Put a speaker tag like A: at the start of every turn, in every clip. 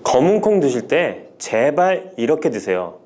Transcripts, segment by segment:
A: 검은콩 드실 때 제발 이렇게 드세요.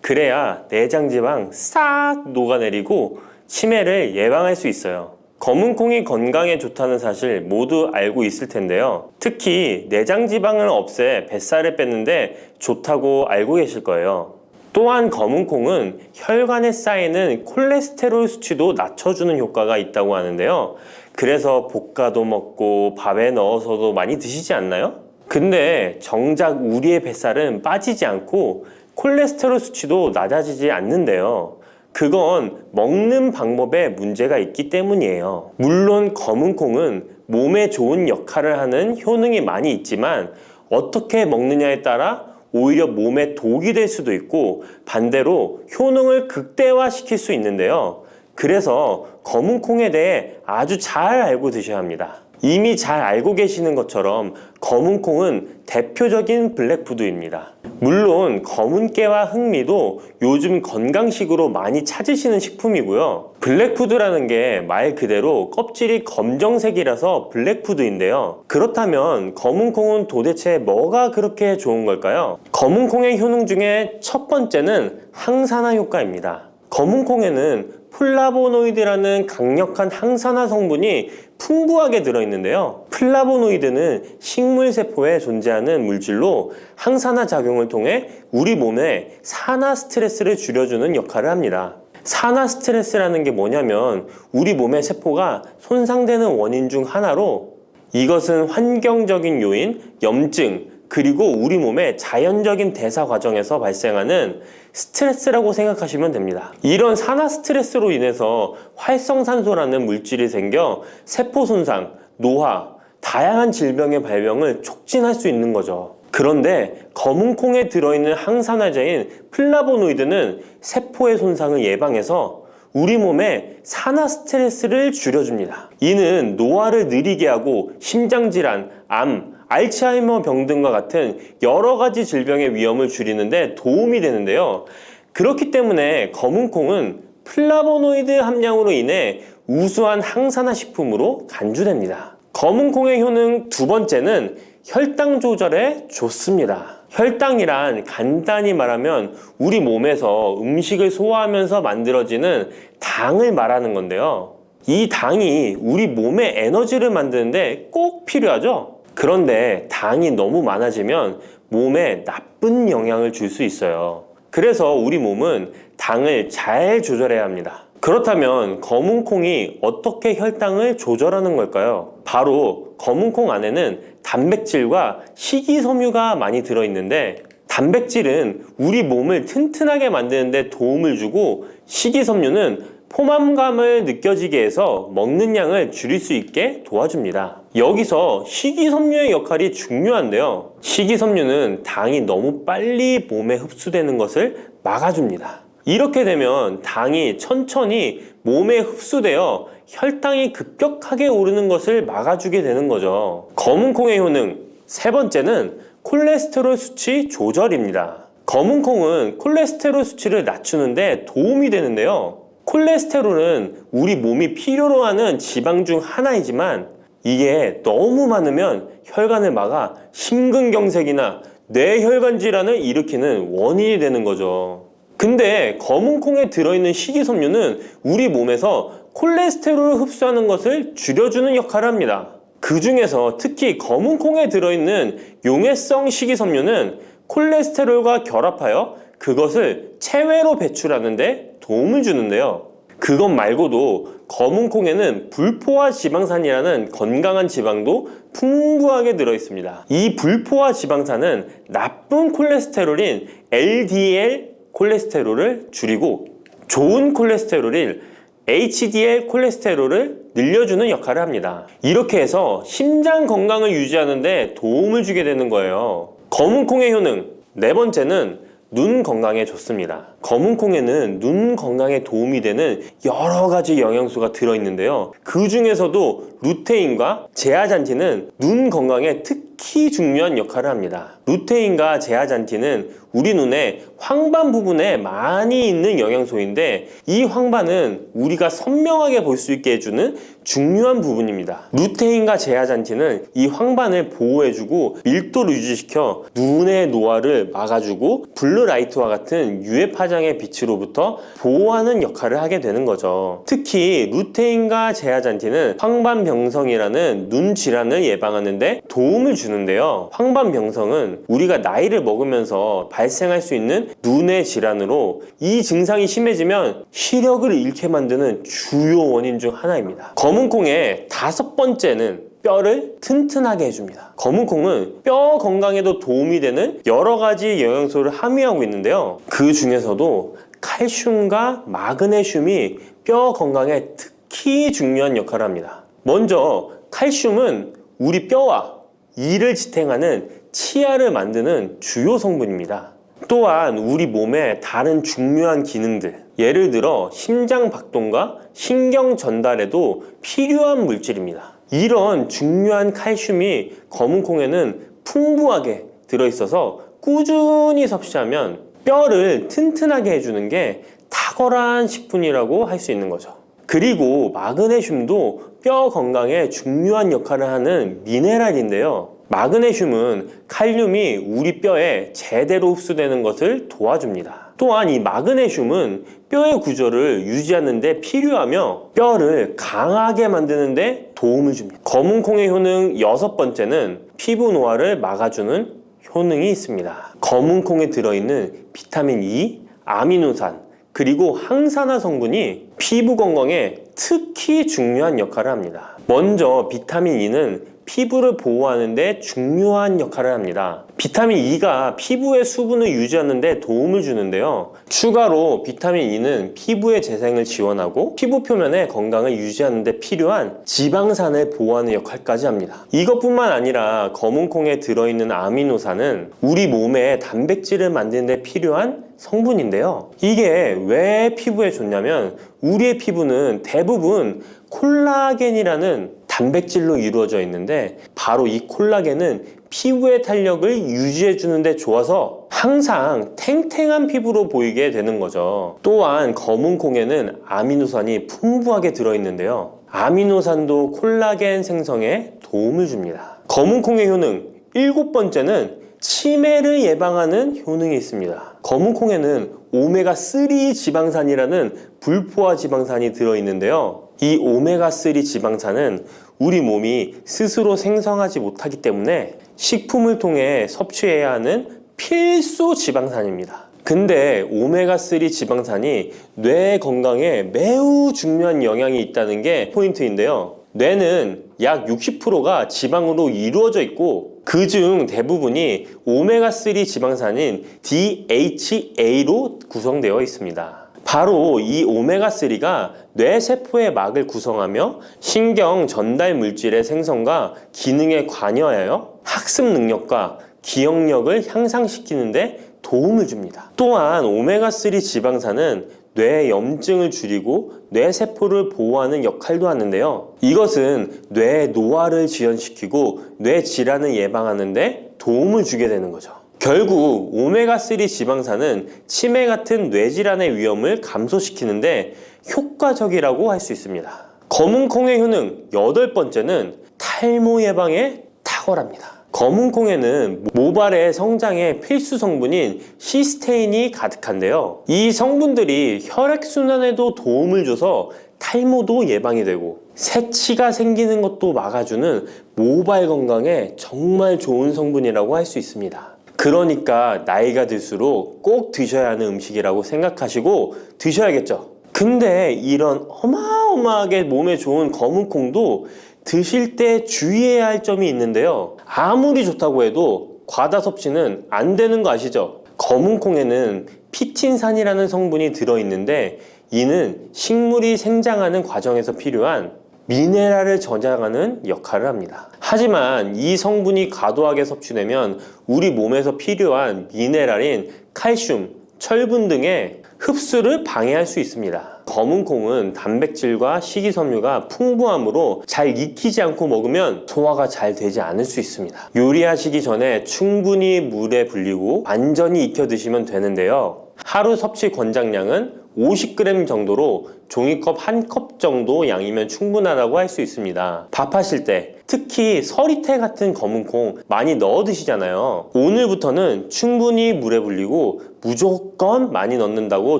A: 그래야 내장 지방 싹 녹아내리고 치매를 예방할 수 있어요. 검은콩이 건강에 좋다는 사실 모두 알고 있을 텐데요. 특히 내장 지방을 없애 뱃살을 뺐는데 좋다고 알고 계실 거예요. 또한 검은콩은 혈관에 쌓이는 콜레스테롤 수치도 낮춰주는 효과가 있다고 하는데요. 그래서 볶아도 먹고 밥에 넣어서도 많이 드시지 않나요? 근데 정작 우리의 뱃살은 빠지지 않고 콜레스테롤 수치도 낮아지지 않는데요. 그건 먹는 방법에 문제가 있기 때문이에요. 물론 검은콩은 몸에 좋은 역할을 하는 효능이 많이 있지만 어떻게 먹느냐에 따라 오히려 몸에 독이 될 수도 있고 반대로 효능을 극대화시킬 수 있는데요. 그래서 검은콩에 대해 아주 잘 알고 드셔야 합니다. 이미 잘 알고 계시는 것처럼 검은콩은 대표적인 블랙푸드입니다. 물론 검은깨와 흑미도 요즘 건강식으로 많이 찾으시는 식품이고요. 블랙푸드라는 게 말 그대로 껍질이 검정색이라서 블랙푸드인데요. 그렇다면 검은콩은 도대체 뭐가 그렇게 좋은 걸까요? 검은콩의 효능 중에 첫 번째는 항산화 효과입니다. 검은콩에는 플라보노이드라는 강력한 항산화 성분이 풍부하게 들어있는데요. 플라보노이드는 식물세포에 존재하는 물질로 항산화 작용을 통해 우리 몸에 산화 스트레스를 줄여주는 역할을 합니다. 산화 스트레스라는 게 뭐냐면 우리 몸의 세포가 손상되는 원인 중 하나로 이것은 환경적인 요인, 염증, 그리고 우리 몸의 자연적인 대사 과정에서 발생하는 스트레스라고 생각하시면 됩니다. 이런 산화 스트레스로 인해서 활성산소라는 물질이 생겨 세포 손상, 노화, 다양한 질병의 발병을 촉진할 수 있는 거죠. 그런데 검은콩에 들어있는 항산화제인 플라보노이드는 세포의 손상을 예방해서 우리 몸에 산화 스트레스를 줄여줍니다. 이는 노화를 느리게 하고 심장질환, 암, 알츠하이머 병 등과 같은 여러 가지 질병의 위험을 줄이는데 도움이 되는데요. 그렇기 때문에 검은콩은 플라보노이드 함량으로 인해 우수한 항산화 식품으로 간주됩니다. 검은콩의 효능 두 번째는 혈당 조절에 좋습니다. 혈당이란 간단히 말하면 우리 몸에서 음식을 소화하면서 만들어지는 당을 말하는 건데요. 이 당이 우리 몸의 에너지를 만드는데 꼭 필요하죠. 그런데 당이 너무 많아지면 몸에 나쁜 영향을 줄 수 있어요. 그래서 우리 몸은 당을 잘 조절해야 합니다. 그렇다면 검은콩이 어떻게 혈당을 조절하는 걸까요? 바로 검은콩 안에는 단백질과 식이섬유가 많이 들어있는데 단백질은 우리 몸을 튼튼하게 만드는 데 도움을 주고 식이섬유는 포만감을 느껴지게 해서 먹는 양을 줄일 수 있게 도와줍니다. 여기서 식이섬유의 역할이 중요한데요. 식이섬유는 당이 너무 빨리 몸에 흡수되는 것을 막아줍니다. 이렇게 되면 당이 천천히 몸에 흡수되어 혈당이 급격하게 오르는 것을 막아주게 되는 거죠. 검은콩의 효능 세 번째는 콜레스테롤 수치 조절입니다. 검은콩은 콜레스테롤 수치를 낮추는데 도움이 되는데요. 콜레스테롤은 우리 몸이 필요로 하는 지방 중 하나이지만 이게 너무 많으면 혈관을 막아 심근경색이나 뇌혈관 질환을 일으키는 원인이 되는 거죠. 근데 검은콩에 들어있는 식이섬유는 우리 몸에서 콜레스테롤을 흡수하는 것을 줄여주는 역할을 합니다. 그 중에서 특히 검은콩에 들어있는 용해성 식이섬유는 콜레스테롤과 결합하여 그것을 체외로 배출하는데 도움을 주는데요. 그것 말고도 검은콩에는 불포화 지방산이라는 건강한 지방도 풍부하게 들어있습니다. 이 불포화 지방산은 나쁜 콜레스테롤인 LDL 콜레스테롤을 줄이고 좋은 콜레스테롤인 HDL 콜레스테롤을 늘려주는 역할을 합니다. 이렇게 해서 심장 건강을 유지하는 데 도움을 주게 되는 거예요. 검은콩의 효능 네 번째는 눈 건강에 좋습니다. 검은콩에는 눈 건강에 도움이 되는 여러 가지 영양소가 들어있는데요. 그 중에서도 루테인과 제아잔틴은 눈 건강에 특히 특히 중요한 역할을 합니다. 루테인과 제아잔틴은 우리 눈에 황반 부분에 많이 있는 영양소인데 이 황반은 우리가 선명하게 볼 수 있게 해주는 중요한 부분입니다. 루테인과 제아잔틴은 이 황반을 보호해주고 밀도를 유지시켜 눈의 노화를 막아주고 블루라이트와 같은 UV 파장의 빛으로부터 보호하는 역할을 하게 되는 거죠. 특히 루테인과 제아잔틴은 황반병성이라는 눈 질환을 예방하는 데 도움을 주는데요. 황반병성은 우리가 나이를 먹으면서 발생할 수 있는 눈의 질환으로 이 증상이 심해지면 시력을 잃게 만드는 주요 원인 중 하나입니다. 검은콩의 5번째는 뼈를 튼튼하게 해줍니다. 검은콩은 뼈 건강에도 도움이 되는 여러 가지 영양소를 함유하고 있는데요. 그 중에서도 칼슘과 마그네슘이 뼈 건강에 특히 중요한 역할을 합니다. 먼저 칼슘은 우리 뼈와 이를 지탱하는 치아를 만드는 주요 성분입니다. 또한 우리 몸의 다른 중요한 기능들, 예를 들어 심장 박동과 신경 전달에도 필요한 물질입니다. 이런 중요한 칼슘이 검은콩에는 풍부하게 들어있어서 꾸준히 섭취하면 뼈를 튼튼하게 해주는 게 탁월한 식품이라고 할 수 있는 거죠. 그리고 마그네슘도 뼈 건강에 중요한 역할을 하는 미네랄인데요. 마그네슘은 칼륨이 우리 뼈에 제대로 흡수되는 것을 도와줍니다. 또한 이 마그네슘은 뼈의 구조를 유지하는 데 필요하며 뼈를 강하게 만드는 데 도움을 줍니다. 검은콩의 효능 6번째는 피부 노화를 막아주는 효능이 있습니다. 검은콩에 들어있는 비타민 E, 아미노산, 그리고 항산화 성분이 피부 건강에 특히 중요한 역할을 합니다. 먼저 비타민 E는 피부를 보호하는 데 중요한 역할을 합니다. 비타민 E가 피부의 수분을 유지하는 데 도움을 주는데요. 추가로 비타민 E는 피부의 재생을 지원하고 피부 표면의 건강을 유지하는 데 필요한 지방산을 보호하는 역할까지 합니다. 이것뿐만 아니라 검은콩에 들어있는 아미노산은 우리 몸에 단백질을 만드는 데 필요한 성분인데요. 이게 왜 피부에 좋냐면 우리의 피부는 대부분 콜라겐이라는 단백질로 이루어져 있는데 바로 이 콜라겐은 피부의 탄력을 유지해 주는데 좋아서 항상 탱탱한 피부로 보이게 되는 거죠. 또한 검은콩에는 아미노산이 풍부하게 들어있는데요. 아미노산도 콜라겐 생성에 도움을 줍니다. 검은콩의 효능 7번째는 치매를 예방하는 효능이 있습니다. 검은콩에는 오메가3 지방산이라는 불포화 지방산이 들어있는데요. 이 오메가3 지방산은 우리 몸이 스스로 생성하지 못하기 때문에 식품을 통해 섭취해야 하는 필수 지방산입니다. 근데 오메가3 지방산이 뇌 건강에 매우 중요한 영향이 있다는 게 포인트인데요. 뇌는 약 60%가 지방으로 이루어져 있고 그중 대부분이 오메가3 지방산인 DHA로 구성되어 있습니다. 바로 이 오메가3가 뇌세포의 막을 구성하며 신경 전달 물질의 생성과 기능에 관여하여 학습 능력과 기억력을 향상시키는 데 도움을 줍니다. 또한 오메가3 지방산은 뇌 염증을 줄이고 뇌세포를 보호하는 역할도 하는데요. 이것은 뇌 노화를 지연시키고 뇌 질환을 예방하는 데 도움을 주게 되는 거죠. 결국 오메가3 지방산은 치매 같은 뇌질환의 위험을 감소시키는데 효과적이라고 할 수 있습니다. 검은콩의 효능 8번째는 탈모 예방에 탁월합니다. 검은콩에는 모발의 성장에 필수 성분인 시스테인이 가득한데요. 이 성분들이 혈액순환에도 도움을 줘서 탈모도 예방이 되고 새치가 생기는 것도 막아주는 모발 건강에 정말 좋은 성분이라고 할 수 있습니다. 그러니까 나이가 들수록 꼭 드셔야 하는 음식이라고 생각하시고 드셔야겠죠. 근데 이런 어마어마하게 몸에 좋은 검은콩도 드실 때 주의해야 할 점이 있는데요. 아무리 좋다고 해도 과다 섭취는 안 되는 거 아시죠? 검은콩에는 피틴산이라는 성분이 들어있는데 이는 식물이 생장하는 과정에서 필요한 미네랄을 저장하는 역할을 합니다. 하지만 이 성분이 과도하게 섭취되면 우리 몸에서 필요한 미네랄인 칼슘, 철분 등의 흡수를 방해할 수 있습니다. 검은 콩은 단백질과 식이섬유가 풍부하므로 잘 익히지 않고 먹으면 소화가 잘 되지 않을 수 있습니다. 요리하시기 전에 충분히 물에 불리고 완전히 익혀 드시면 되는데요. 하루 섭취 권장량은 50g 정도로 종이컵 1컵 정도 양이면 충분하다고 할 수 있습니다. 밥하실 때 특히 서리태 같은 검은 콩 많이 넣어 드시잖아요. 오늘부터는 충분히 물에 불리고 무조건 많이 넣는다고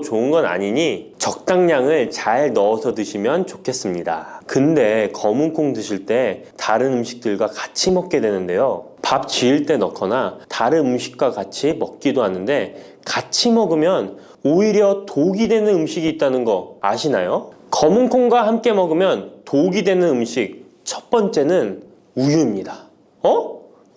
A: 좋은 건 아니니 적당량을 잘 넣어서 드시면 좋겠습니다. 근데 검은 콩 드실 때 다른 음식들과 같이 먹게 되는데요. 밥 지을 때 넣거나 다른 음식과 같이 먹기도 하는데 같이 먹으면 오히려 독이 되는 음식이 있다는 거 아시나요? 검은 콩과 함께 먹으면 독이 되는 음식 첫 번째는 우유입니다.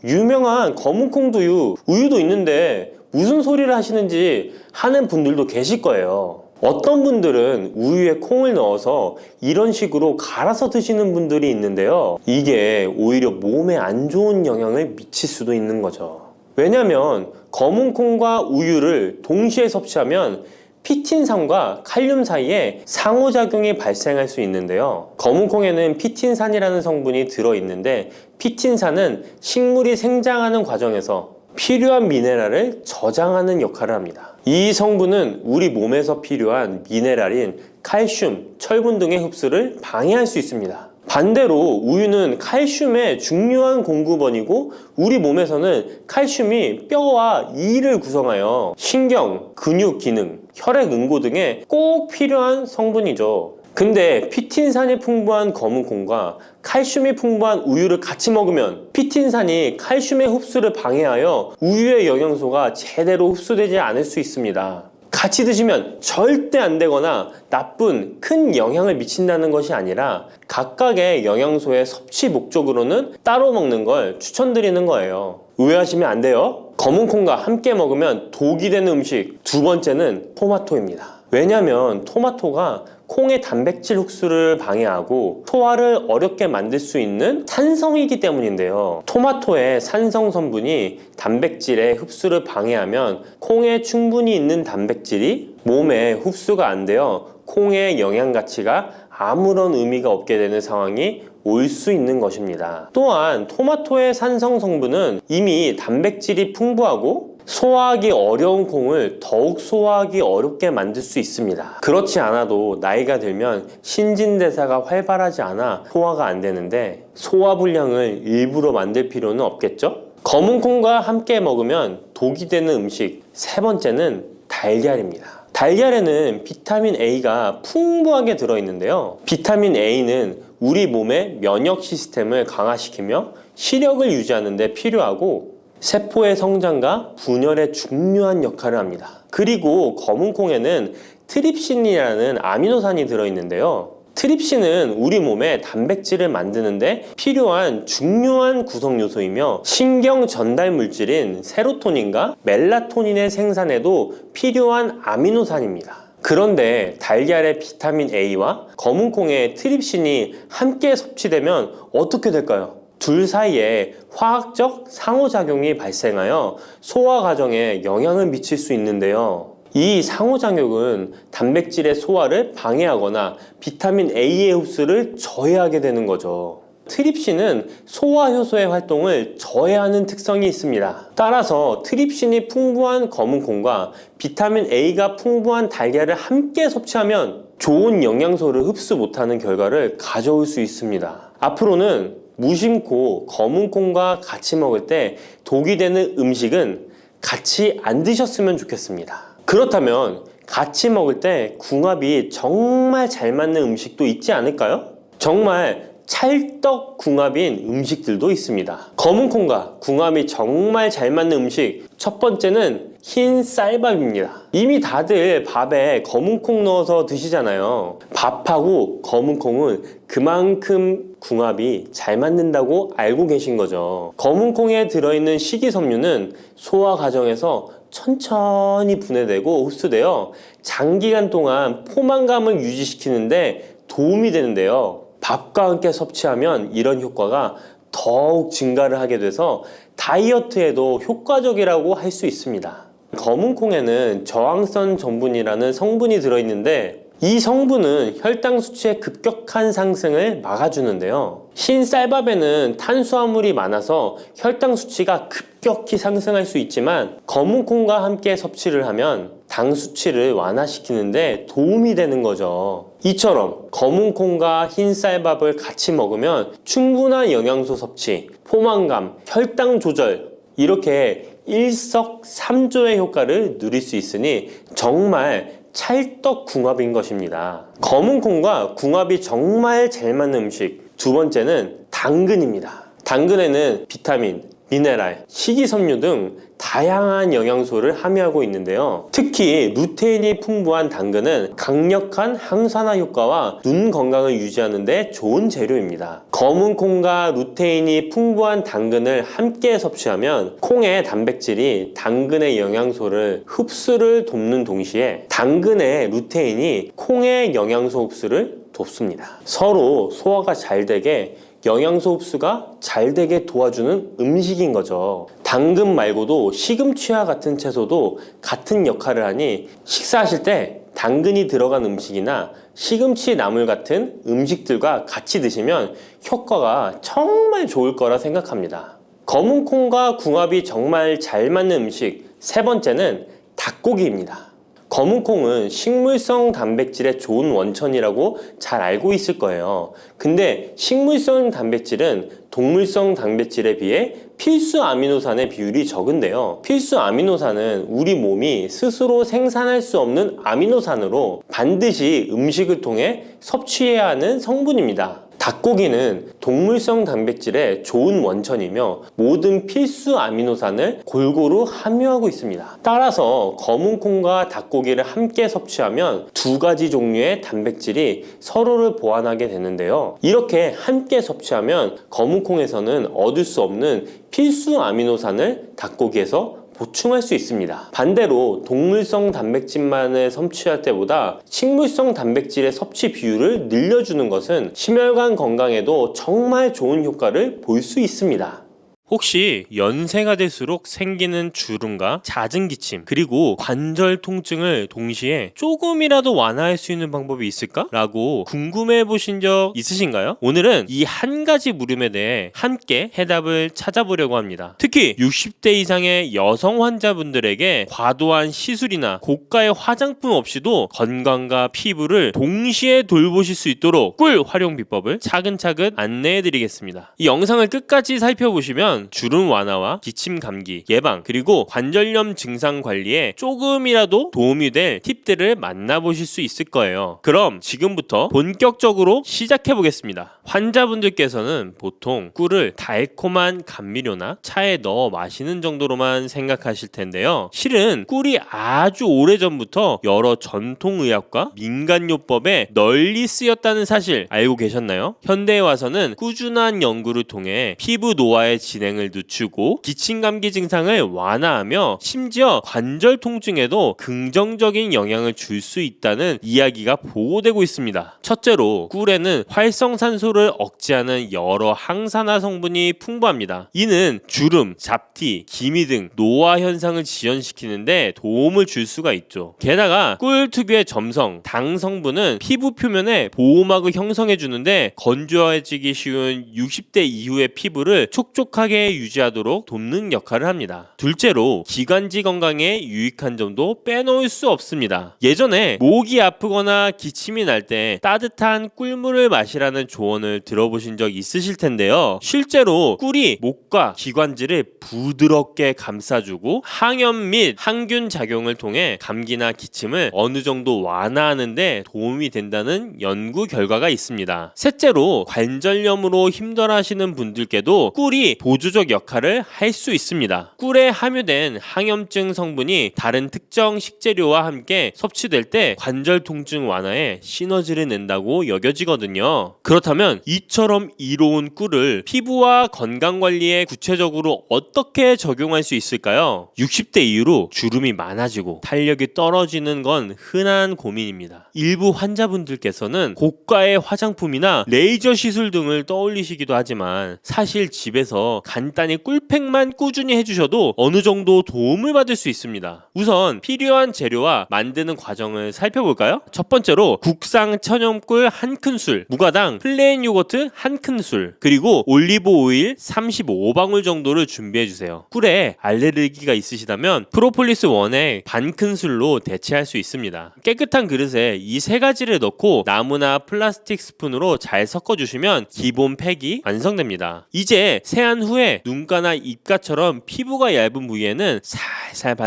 A: 유명한 검은 콩두유, 우유도 있는데 무슨 소리를 하시는지 하는 분들도 계실 거예요. 어떤 분들은 우유에 콩을 넣어서 이런 식으로 갈아서 드시는 분들이 있는데요. 이게 오히려 몸에 안 좋은 영향을 미칠 수도 있는 거죠. 왜냐면 검은 콩과 우유를 동시에 섭취하면 피틴산과 칼륨 사이에 상호작용이 발생할 수 있는데요. 검은 콩에는 피틴산이라는 성분이 들어있는데 피틴산은 식물이 생장하는 과정에서 필요한 미네랄을 저장하는 역할을 합니다. 이 성분은 우리 몸에서 필요한 미네랄인 칼슘, 철분 등의 흡수를 방해할 수 있습니다. 반대로 우유는 칼슘의 중요한 공급원이고 우리 몸에서는 칼슘이 뼈와 이를 구성하여 신경, 근육 기능, 혈액 응고 등에 꼭 필요한 성분이죠. 근데 피틴산이 풍부한 검은 콩과 칼슘이 풍부한 우유를 같이 먹으면 피틴산이 칼슘의 흡수를 방해하여 우유의 영양소가 제대로 흡수되지 않을 수 있습니다. 같이 드시면 절대 안 되거나 나쁜 큰 영향을 미친다는 것이 아니라 각각의 영양소의 섭취 목적으로는 따로 먹는 걸 추천드리는 거예요. 오해하시면 안 돼요. 검은 콩과 함께 먹으면 독이 되는 음식 두 번째는 토마토입니다. 왜냐면 토마토가 콩의 단백질 흡수를 방해하고 소화를 어렵게 만들 수 있는 산성이기 때문인데요. 토마토의 산성 성분이 단백질의 흡수를 방해하면 콩에 충분히 있는 단백질이 몸에 흡수가 안 되어 콩의 영양 가치가 아무런 의미가 없게 되는 상황이 올 수 있는 것입니다. 또한 토마토의 산성 성분은 이미 단백질이 풍부하고 소화하기 어려운 콩을 더욱 소화하기 어렵게 만들 수 있습니다. 그렇지 않아도 나이가 들면 신진대사가 활발하지 않아 소화가 안 되는데 소화불량을 일부러 만들 필요는 없겠죠? 검은 콩과 함께 먹으면 독이 되는 음식 세 번째는 달걀입니다. 달걀에는 비타민 A가 풍부하게 들어있는데요. 비타민 A는 우리 몸의 면역 시스템을 강화시키며 시력을 유지하는 데 필요하고 세포의 성장과 분열에 중요한 역할을 합니다. 그리고 검은 콩에는 트립신이라는 아미노산이 들어있는데요. 트립신은 우리 몸에 단백질을 만드는데 필요한 중요한 구성 요소이며 신경 전달 물질인 세로토닌과 멜라토닌의 생산에도 필요한 아미노산입니다. 그런데 달걀의 비타민 A와 검은 콩의 트립신이 함께 섭취되면 어떻게 될까요? 둘 사이에 화학적 상호작용이 발생하여 소화 과정에 영향을 미칠 수 있는데요. 이 상호작용은 단백질의 소화를 방해하거나 비타민 A의 흡수를 저해하게 되는 거죠. 트립신은 소화 효소의 활동을 저해하는 특성이 있습니다. 따라서 트립신이 풍부한 검은 콩과 비타민 A가 풍부한 달걀을 함께 섭취하면 좋은 영양소를 흡수 못하는 결과를 가져올 수 있습니다. 앞으로는 무심코 검은 콩과 같이 먹을 때 독이 되는 음식은 같이 안 드셨으면 좋겠습니다. 그렇다면 같이 먹을 때 궁합이 정말 잘 맞는 음식도 있지 않을까요? 정말 찰떡 궁합인 음식들도 있습니다. 검은 콩과 궁합이 정말 잘 맞는 음식 첫 번째는 흰 쌀밥입니다. 이미 다들 밥에 검은 콩 넣어서 드시잖아요. 밥하고 검은 콩은 그만큼 궁합이 잘 맞는다고 알고 계신 거죠. 검은 콩에 들어있는 식이섬유는 소화 과정에서 천천히 분해되고 흡수되어 장기간 동안 포만감을 유지시키는데 도움이 되는데요. 밥과 함께 섭취하면 이런 효과가 더욱 증가를 하게 돼서 다이어트에도 효과적이라고 할 수 있습니다. 검은 콩에는 저항성 전분이라는 성분이 들어있는데 이 성분은 혈당 수치의 급격한 상승을 막아주는데요. 흰 쌀밥에는 탄수화물이 많아서 혈당 수치가 급격히 상승할 수 있지만 검은 콩과 함께 섭취를 하면 당 수치를 완화시키는데 도움이 되는 거죠. 이처럼 검은 콩과 흰 쌀밥을 같이 먹으면 충분한 영양소 섭취, 포만감, 혈당 조절 이렇게 일석삼조의 효과를 누릴 수 있으니 정말 찰떡궁합인 것입니다. 검은 콩과 궁합이 정말 잘 맞는 음식 두 번째는 당근입니다. 당근에는 비타민, 미네랄, 식이섬유 등 다양한 영양소를 함유하고 있는데요. 특히 루테인이 풍부한 당근은 강력한 항산화 효과와 눈 건강을 유지하는 데 좋은 재료입니다. 검은 콩과 루테인이 풍부한 당근을 함께 섭취하면 콩의 단백질이 당근의 영양소를 흡수를 돕는 동시에 당근의 루테인이 콩의 영양소 흡수를 돕습니다. 서로 소화가 잘 되게 영양소 흡수가 잘 되게 도와주는 음식인 거죠. 당근 말고도 시금치와 같은 채소도 같은 역할을 하니 식사하실 때 당근이 들어간 음식이나 시금치 나물 같은 음식들과 같이 드시면 효과가 정말 좋을 거라 생각합니다. 검은 콩과 궁합이 정말 잘 맞는 음식 세 번째는 닭고기입니다. 검은 콩은 식물성 단백질의 좋은 원천이라고 잘 알고 있을 거예요. 근데 식물성 단백질은 동물성 단백질에 비해 필수 아미노산의 비율이 적은데요. 필수 아미노산은 우리 몸이 스스로 생산할 수 없는 아미노산으로 반드시 음식을 통해 섭취해야 하는 성분입니다. 닭고기는 동물성 단백질의 좋은 원천이며 모든 필수 아미노산을 골고루 함유하고 있습니다. 따라서 검은 콩과 닭고기를 함께 섭취하면 두 가지 종류의 단백질이 서로를 보완하게 되는데요. 이렇게 함께 섭취하면 검은 콩에서는 얻을 수 없는 필수 아미노산을 닭고기에서 보충할 수 있습니다. 반대로 동물성 단백질만을 섭취할 때보다 식물성 단백질의 섭취 비율을 늘려주는 것은 심혈관 건강에도 정말 좋은 효과를 볼 수 있습니다.
B: 혹시 연세가 들수록 생기는 주름과 잦은 기침 그리고 관절 통증을 동시에 조금이라도 완화할 수 있는 방법이 있을까? 라고 궁금해 보신 적 있으신가요? 오늘은 이 한 가지 물음에 대해 함께 해답을 찾아보려고 합니다. 특히 60대 이상의 여성 환자분들에게 과도한 시술이나 고가의 화장품 없이도 건강과 피부를 동시에 돌보실 수 있도록 꿀 활용 비법을 차근차근 안내해 드리겠습니다. 이 영상을 끝까지 살펴보시면 주름 완화와 기침 감기 예방 그리고 관절염 증상 관리에 조금이라도 도움이 될 팁들을 만나보실 수 있을 거예요. 그럼 지금부터 본격적으로 시작해 보겠습니다. 환자분들께서는 보통 꿀을 달콤한 감미료나 차에 넣어 마시는 정도로만 생각하실 텐데요. 실은 꿀이 아주 오래전부터 여러 전통의학과 민간요법에 널리 쓰였다는 사실 알고 계셨나요? 현대에 와서는 꾸준한 연구를 통해 피부 노화의 진행을 늦추고 기침 감기 증상을 완화하며 심지어 관절 통증에도 긍정적인 영향을 줄 수 있다는 이야기가 보고되고 있습니다. 첫째로 꿀에는 활성산소를 억제하는 여러 항산화 성분이 풍부합니다. 이는 주름, 잡티, 기미 등 노화 현상을 지연시키는데 도움을 줄 수가 있죠. 게다가 꿀 특유의 점성, 당 성분은 피부 표면에 보호막을 형성해 주는데 건조해지기 쉬운 60대 이후의 피부를 촉촉하게 유지하도록 돕는 역할을 합니다. 둘째로 기관지 건강에 유익한 점도 빼놓을 수 없습니다. 예전에 목이 아프거나 기침이 날 때 따뜻한 꿀물을 마시라는 조언을 들어보신 적 있으실 텐데요. 실제로 꿀이 목과 기관지를 부드럽게 감싸주고 항염 및 항균 작용을 통해 감기나 기침을 어느 정도 완화하는 데 도움이 된다는 연구 결과가 있습니다. 셋째로 관절염으로 힘들어하시는 분들께도 꿀이 보조적 역할을 할 수 있습니다. 꿀에 함유된 항염증 성분이 다른 특정 식재료와 함께 섭취될 때 관절 통증 완화에 시너지를 낸다고 여겨지거든요. 그렇다면 이처럼 이로운 꿀을 피부와 건강 관리에 구체적으로 어떻게 적용할 수 있을까요? 60대 이후로 주름이 많아지고 탄력이 떨어지는 건 흔한 고민입니다. 일부 환자분들께서는 고가의 화장품이나 레이저 시술 등을 떠올리시기도 하지만 사실 집에서 간단히 꿀팩만 꾸준히 해주셔도 어느 정도 도움을 받을 수 있습니다. 우선 필요한 재료와 만드는 과정을 살펴볼까요? 첫 번째로 국산 천연꿀 1큰술, 무가당 플레인 요거트 1큰술, 그리고 올리브 오일 35방울 정도를 준비해주세요. 꿀에 알레르기가 있으시다면 프로폴리스 원액 반큰술로 대체할 수 있습니다. 깨끗한 그릇에 이 세 가지를 넣고 나무나 플라스틱 스푼으로 잘 섞어주시면 기본 팩이 완성됩니다. 이제 세안 후에 눈가나 입가처럼 피부가 얇은 부위에는 살살